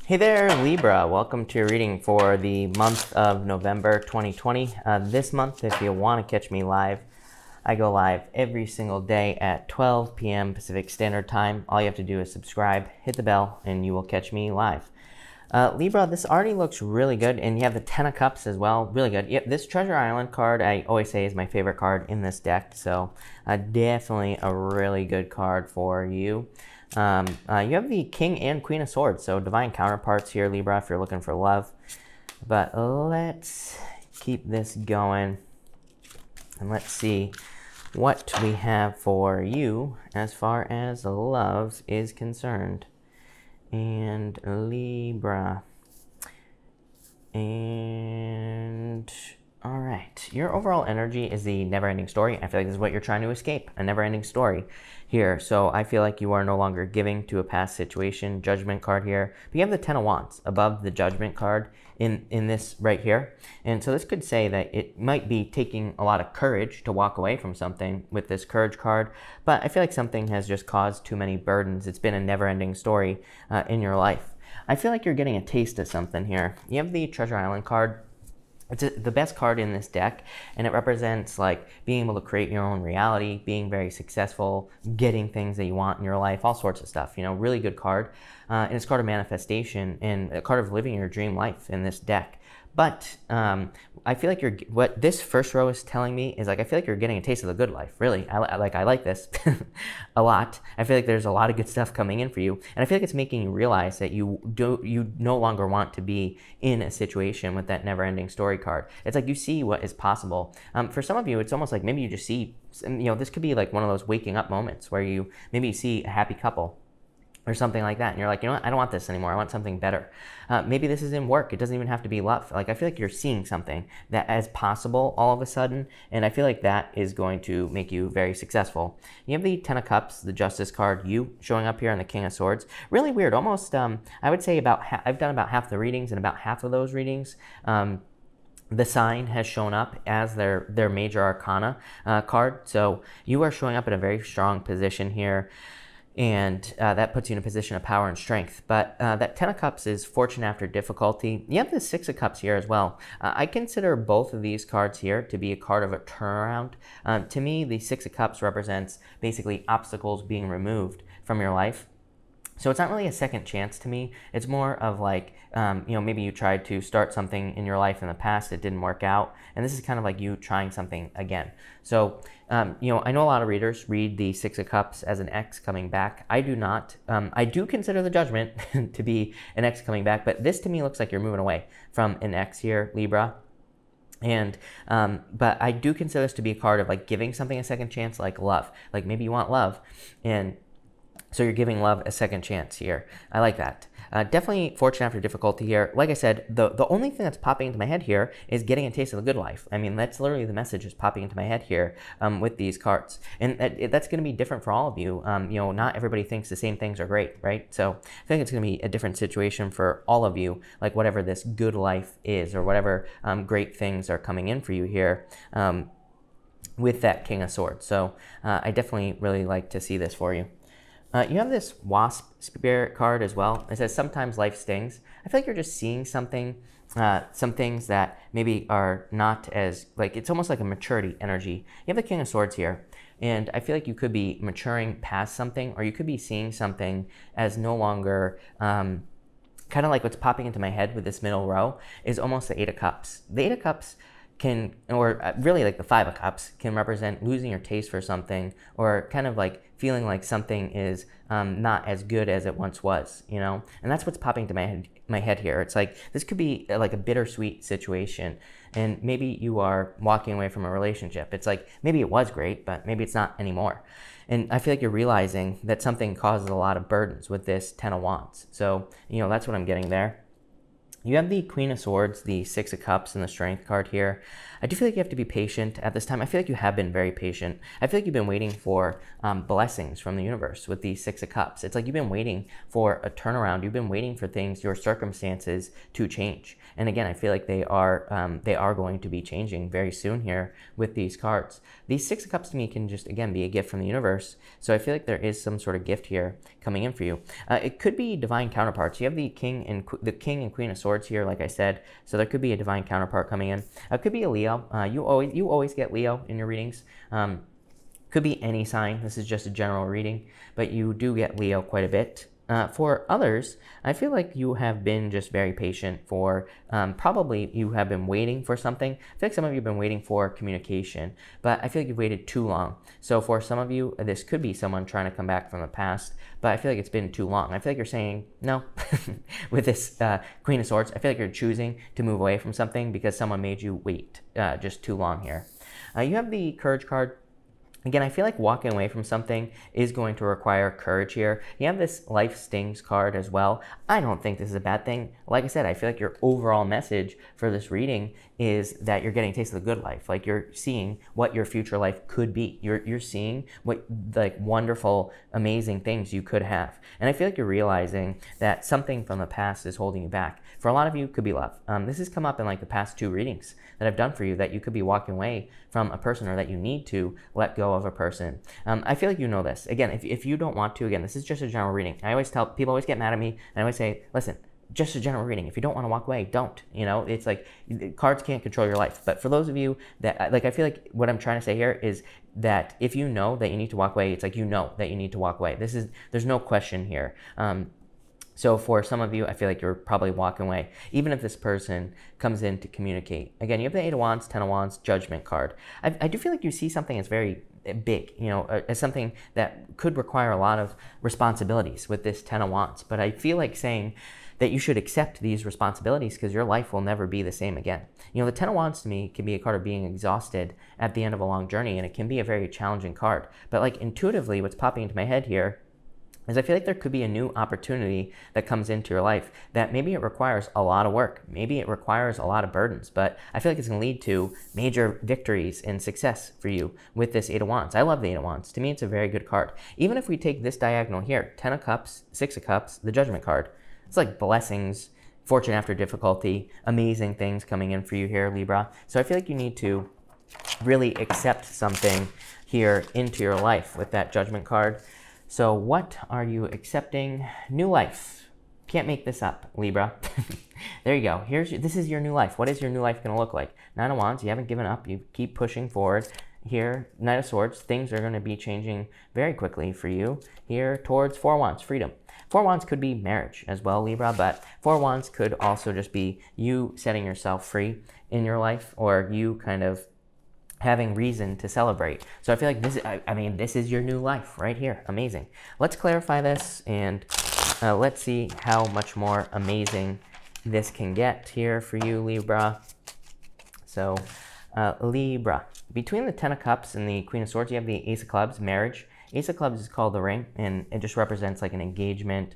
Hey there, Libra. Welcome to your reading for the month of November 2020. This month, if you want to catch me live, I go live every single day at 12 p.m. Pacific Standard Time. All you have to do is subscribe, hit the bell, and you will catch me live. Libra, this already looks really good, and you have the Ten of Cups as well. Really good. Yep, this Treasure Island card, I always say, is my favorite card in this deck, so definitely a really good card for you. You have the King and Queen of Swords, so divine counterparts here, Libra, if you're looking for love. But let's keep this going, and let's see what we have for you as far as love is concerned. And Libra. And all right, your overall energy is the never-ending story. I feel like this is what you're trying to escape, a never-ending story here. So I feel like you are no longer giving to a past situation. Judgment card here. But you have the Ten of Wands above the Judgment card in this right here. And so this could say that it might be taking a lot of courage to walk away from something with this Courage card. But I feel like something has just caused too many burdens. It's been a never-ending story in your life. I feel like you're getting a taste of something here. You have the Treasure Island card. It's the best card in this deck, and it represents like being able to create your own reality, being very successful, getting things that you want in your life, all sorts of stuff. You know, really good card. And it's a card of manifestation and a card of living your dream life in this deck. But I feel like what this first row is telling me is like, I feel like you're getting a taste of the good life. Really, I like this a lot. I feel like there's a lot of good stuff coming in for you, and I feel like it's making you realize that you no longer want to be in a situation with that never-ending story card. It's like you see what is possible. For some of you, it's almost like maybe you just see, you know, this could be like one of those waking up moments where you see a happy couple or something like that, and you're like, you know what, I don't want this anymore, I want something better. Maybe this is in work, it doesn't even have to be love. Like, I feel like you're seeing something that is possible all of a sudden, and I feel like that is going to make you very successful. You have the Ten of Cups, the Justice card, you showing up here, and the King of Swords. Really weird, almost, I would say I've done about half the readings, and about half of those readings, the sign has shown up as their major arcana card. So you are showing up in a very strong position here. And that puts you in a position of power and strength. But that Ten of Cups is fortune after difficulty. You have the Six of Cups here as well. I consider both of these cards here to be a card of a turnaround. To me, the Six of Cups represents basically obstacles being removed from your life. So it's not really a second chance to me. It's more of like, you know, maybe you tried to start something in your life in the past, it didn't work out. And this is kind of like you trying something again. So, you know, I know a lot of readers read the Six of Cups as an X coming back. I do not. I do consider the Judgment to be an X coming back, but this to me looks like you're moving away from an X here, Libra. And but I do consider this to be a card of like giving something a second chance, like love. Like maybe you want love, and so you're giving love a second chance here. I like that. Definitely fortune after difficulty here. Like I said, the only thing that's popping into my head here is getting a taste of the good life. I mean, that's literally the message that's popping into my head here with these cards. And that's going to be different for all of you. You know, not everybody thinks the same things are great, right? So I think it's going to be a different situation for all of you, like whatever this good life is or whatever great things are coming in for you here. With that King of Swords. So I definitely really like to see this for you. You have this Wasp Spirit card as well. It says, sometimes life stings. I feel like you're just seeing something, some things that maybe are not as, like, it's almost like a maturity energy. You have the King of Swords here, and I feel like you could be maturing past something, or you could be seeing something as no longer, kind of like what's popping into my head with this middle row is almost the Eight of Cups. The Eight of Cups can, or really like the Five of Cups, can represent losing your taste for something, or kind of like feeling like something is not as good as it once was, you know? And that's what's popping to my head here. It's like, this could be like a bittersweet situation, and maybe you are walking away from a relationship. It's like, maybe it was great, but maybe it's not anymore. And I feel like you're realizing that something causes a lot of burdens with this Ten of Wands. So, you know, that's what I'm getting there. You have the Queen of Swords, the Six of Cups, and the Strength card here. I do feel like you have to be patient at this time. I feel like you have been very patient. I feel like you've been waiting for blessings from the universe with the Six of Cups. It's like you've been waiting for a turnaround. You've been waiting for things, your circumstances to change. And again, I feel like they are going to be changing very soon here with these cards. These Six of Cups to me can just, again, be a gift from the universe. So I feel like there is some sort of gift here coming in for you. It could be divine counterparts. You have the King and Queen of Swords here, like I said. So there could be a divine counterpart coming in. It could be a Leo. You always get Leo in your readings. Could be any sign. This is just a general reading, but you do get Leo quite a bit. For others, I feel like you have been just very patient for, probably you have been waiting for something. I feel like some of you have been waiting for communication, but I feel like you've waited too long. So for some of you, this could be someone trying to come back from the past, but I feel like it's been too long. I feel like you're saying no with this Queen of Swords. I feel like you're choosing to move away from something because someone made you wait just too long here. You have the Courage card. Again, I feel like walking away from something is going to require courage here. You have this Life Stings card as well. I don't think this is a bad thing. Like I said, I feel like your overall message for this reading is that you're getting a taste of the good life. Like you're seeing what your future life could be. You're seeing what like wonderful, amazing things you could have. And I feel like you're realizing that something from the past is holding you back. For a lot of you, it could be love. This has come up in like the past 2 readings that I've done for you, that you could be walking away from a person or that you need to let go of a person. I feel like you know this. Again, if you don't want to, again, this is just a general reading. I always tell people, always get mad at me, and I always say, listen, just a general reading. If you don't want to walk away, don't. You know, it's like cards can't control your life. But for those of you that, like, I feel like what I'm trying to say here is that if you know that you need to walk away, it's like you know that you need to walk away. There's no question here. So for some of you, I feel like you're probably walking away, even if this person comes in to communicate. Again, you have the 8 of Wands, 10 of Wands, Judgment card. I do feel like you see something as very big, you know, as something that could require a lot of responsibilities with this 10 of Wands. But I feel like saying that you should accept these responsibilities because your life will never be the same again. You know, the 10 of Wands to me can be a card of being exhausted at the end of a long journey, and it can be a very challenging card. But like intuitively, what's popping into my head here is I feel like there could be a new opportunity that comes into your life that maybe it requires a lot of work. Maybe it requires a lot of burdens, but I feel like it's going to lead to major victories and success for you with this 8 of Wands. I love the 8 of Wands. To me, it's a very good card. Even if we take this diagonal here, 10 of Cups, 6 of Cups, the Judgment card, it's like blessings, fortune after difficulty, amazing things coming in for you here, Libra. So I feel like you need to really accept something here into your life with that Judgment card. So what are you accepting? New life. Can't make this up, Libra. There you go. This is your new life. What is your new life going to look like? 9 of Wands, you haven't given up. You keep pushing forward. Here, Knight of Swords, things are going to be changing very quickly for you. Here, towards 4 of Wands, freedom. 4 of Wands could be marriage as well, Libra, but 4 of Wands could also just be you setting yourself free in your life, or you kind of having reason to celebrate. So I feel like this is your new life right here. Amazing. Let's clarify this and let's see how much more amazing this can get here for you, Libra. So Libra, between the 10 of Cups and the Queen of Swords, you have the Ace of Clubs, marriage. Ace of Clubs is called the ring, and it just represents like an engagement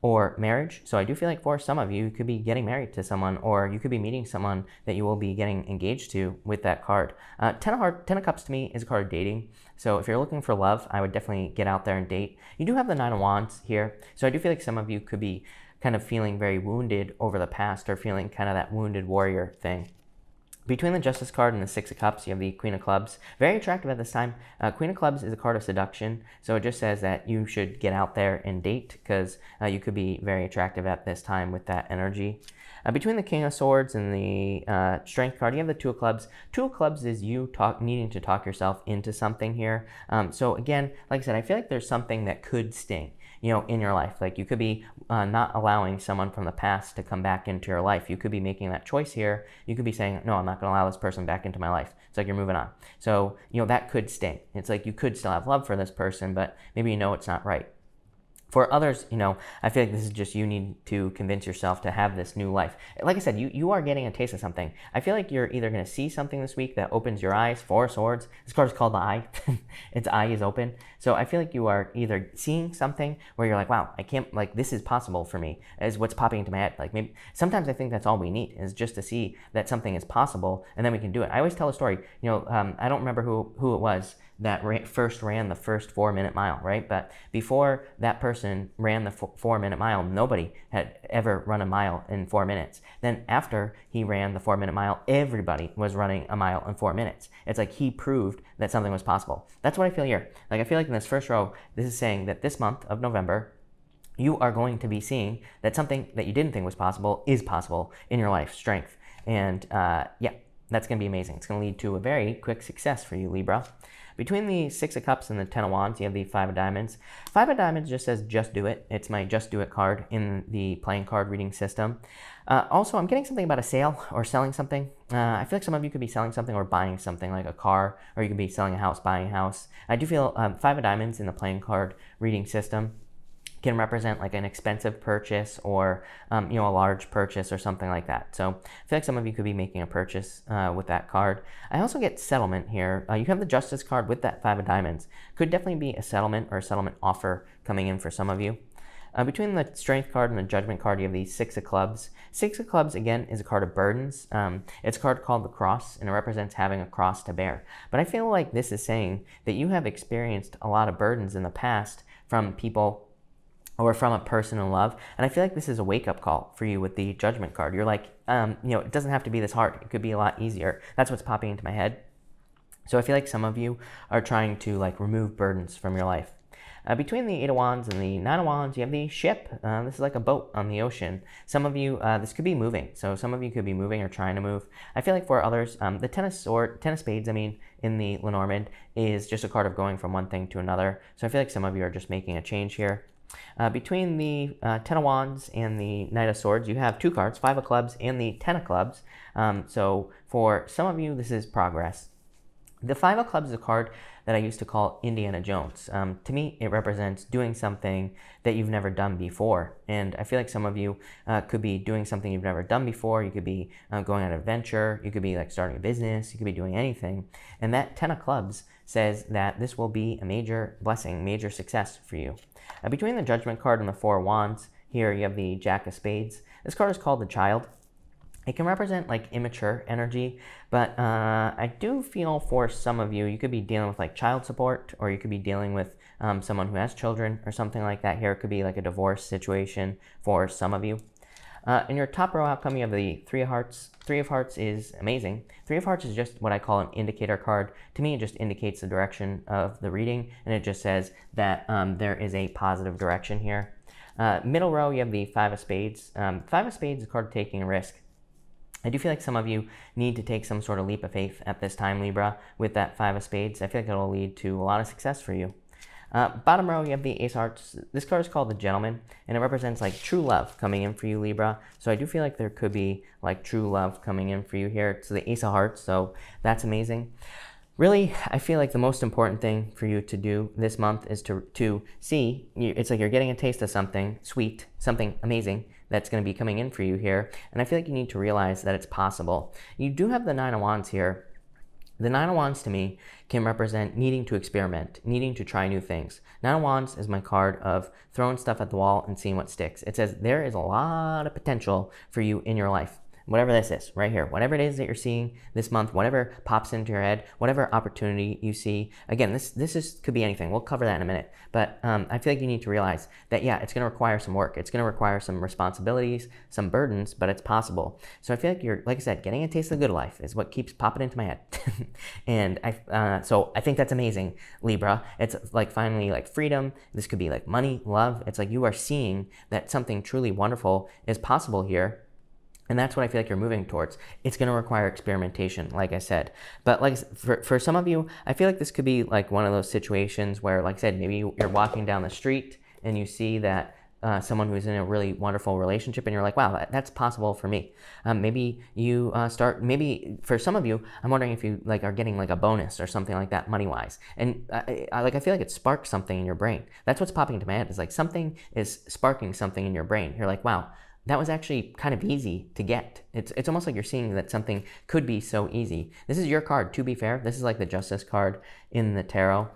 or marriage. So I do feel like for some of you, you could be getting married to someone, or you could be meeting someone that you will be getting engaged to with that card. 10 of Cups to me is a card of dating. So if you're looking for love, I would definitely get out there and date. You do have the 9 of Wands here. So I do feel like some of you could be kind of feeling very wounded over the past, or feeling kind of that wounded warrior thing. Between the Justice card and the 6 of Cups, you have the Queen of Clubs. Very attractive at this time. Queen of Clubs is a card of seduction, so it just says that you should get out there and date, because you could be very attractive at this time with that energy. Between the King of Swords and the Strength card, you have the 2 of Clubs. 2 of Clubs is you needing to talk yourself into something here. So again, like I said, I feel like there's something that could sting, you know, in your life. Like you could be not allowing someone from the past to come back into your life. You could be making that choice here. You could be saying, no, I'm not going to allow this person back into my life. It's like you're moving on. So, you know, that could sting. It's like you could still have love for this person, but maybe you know it's not right. For others, you know, I feel like this is just you need to convince yourself to have this new life. Like I said, you are getting a taste of something. I feel like you're either going to see something this week that opens your eyes. Four of Swords. This card is called the Eye. Its eye is open. So I feel like you are either seeing something where you're like, wow, I can't, like, this is possible for me, is what's popping into my head. Like, maybe sometimes I think that's all we need, is just to see that something is possible, and then we can do it. I always tell a story. You know, I don't remember who it was that first ran the first 4-minute mile, right? But before that person ran the 4-minute mile, nobody had ever run a mile in 4 minutes. Then after he ran the 4-minute mile, everybody was running a mile in 4 minutes. It's like he proved that something was possible. That's what I feel here. Like, I feel like in this first row, this is saying that this month of November, you are going to be seeing that something that you didn't think was possible is possible in your life, strength. And yeah, that's going to be amazing. It's going to lead to a very quick success for you, Libra. Between the Six of Cups and the Ten of Wands, you have the Five of Diamonds. Five of Diamonds just says, just do it. It's my just do it card in the playing card reading system. Also, I'm getting something about a sale or selling something. I feel like some of you could be selling something or buying something, like a car, or you could be selling a house, buying a house. I do feel Five of Diamonds in the playing card reading system can represent like an expensive purchase or you know, a large purchase or something like that. So I feel like some of you could be making a purchase with that card. I also get settlement here. You have the Justice card with that Five of Diamonds. Could definitely be a settlement or a settlement offer coming in for some of you. Between the Strength card and the Judgment card, you have the Six of Clubs. Six of Clubs, again, is a card of burdens. It's a card called the Cross, and it represents having a cross to bear. But I feel like this is saying that you have experienced a lot of burdens in the past from people or from a person in love. And I feel like this is a wake-up call for you with the Judgment card. You're like, you know, it doesn't have to be this hard. It could be a lot easier. That's what's popping into my head. So I feel like some of you are trying to like remove burdens from your life. Between the Eight of Wands and the Nine of Wands, you have the Ship. This is like a boat on the ocean. Some of you, this could be moving. So some of you could be moving or trying to move. I feel like for others, the Ten of Spades, I mean, in the Lenormand, is just a card of going from one thing to another. So I feel like some of you are just making a change here. Between the Ten of Wands and the Knight of Swords, you have two cards, Five of Clubs and the Ten of Clubs. So for some of you, this is progress. The Five of Clubs is a card that I used to call Indiana Jones. To me, it represents doing something that you've never done before. And I feel like some of you could be doing something you've never done before. You could be going on an adventure. You could be like starting a business. You could be doing anything. And that Ten of Clubs says that this will be a major blessing, major success for you. Between the Judgment card and the Four of Wands, here you have the Jack of Spades. This card is called the Child. It can represent like immature energy, but I do feel for some of you, you could be dealing with like child support, or you could be dealing with someone who has children or something like that. Here it could be like a divorce situation for some of you. In your top row outcome, you have the Three of Hearts. Three of Hearts is amazing. Three of Hearts is just what I call an indicator card. To me, it just indicates the direction of the reading, and it just says that there is a positive direction here. Middle row, you have the Five of Spades. Five of Spades is a card taking a risk. I do feel like some of you need to take some sort of leap of faith at this time, Libra, with that Five of Spades. I feel like it'll lead to a lot of success for you. Bottom row, you have the Ace of Hearts. This card is called the Gentleman, and it represents like true love coming in for you, Libra. So I do feel like there could be like true love coming in for you here. It's the Ace of Hearts, so that's amazing. Really, I feel like the most important thing for you to do this month is to see, it's like you're getting a taste of something sweet, something amazing that's going to be coming in for you here. And I feel like you need to realize that it's possible. You do have the Nine of Wands here. The Nine of Wands to me can represent needing to experiment, needing to try new things. Nine of Wands is my card of throwing stuff at the wall and seeing what sticks. It says there is a lot of potential for you in your life. Whatever this is, right here, whatever it is that you're seeing this month, whatever pops into your head, whatever opportunity you see. Again, this could be anything. We'll cover that in a minute. But I feel like you need to realize that, yeah, it's going to require some work. It's going to require some responsibilities, some burdens, but it's possible. So I feel like you're, like I said, getting a taste of the good life is what keeps popping into my head. And so I think that's amazing, Libra. It's like finally like freedom. This could be like money, love. It's like you are seeing that something truly wonderful is possible here. And that's what I feel like you're moving towards. It's going to require experimentation, like I said. But like for some of you, I feel like this could be like one of those situations where, like I said, maybe you're walking down the street and you see that someone who's in a really wonderful relationship and you're like, wow, that's possible for me. Maybe you maybe for some of you, I'm wondering if you like are getting like a bonus or something like that money-wise. And I feel like it sparks something in your brain. That's what's popping into my head, is like something is sparking something in your brain. You're like, wow, that was actually kind of easy to get. It's almost like you're seeing that something could be so easy. This is your card, to be fair. This is like the Justice card in the tarot.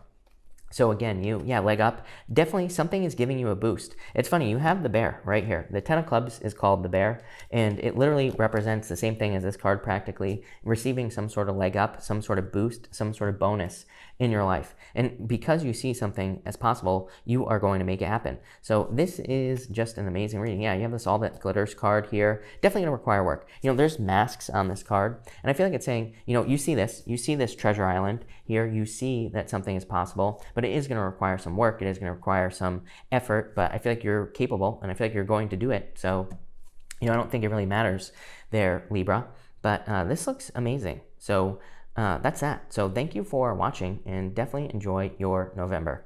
So again, leg up. Definitely something is giving you a boost. It's funny, you have the bear right here. The 10 of clubs is called the bear, and it literally represents the same thing as this card practically, receiving some sort of leg up, some sort of boost, some sort of bonus in your life. And because you see something as possible, you are going to make it happen. So this is just an amazing reading. Yeah, you have this All That Glitters card here. Definitely going to require work. There's masks on this card, and I feel like it's saying, you see this treasure island here, you see that something is possible, but it is going to require some work. It is going to require some effort, but I feel like you're capable, and I feel like you're going to do it. So, I don't think it really matters there, Libra, but this looks amazing. So that's that. So thank you for watching, and definitely enjoy your November.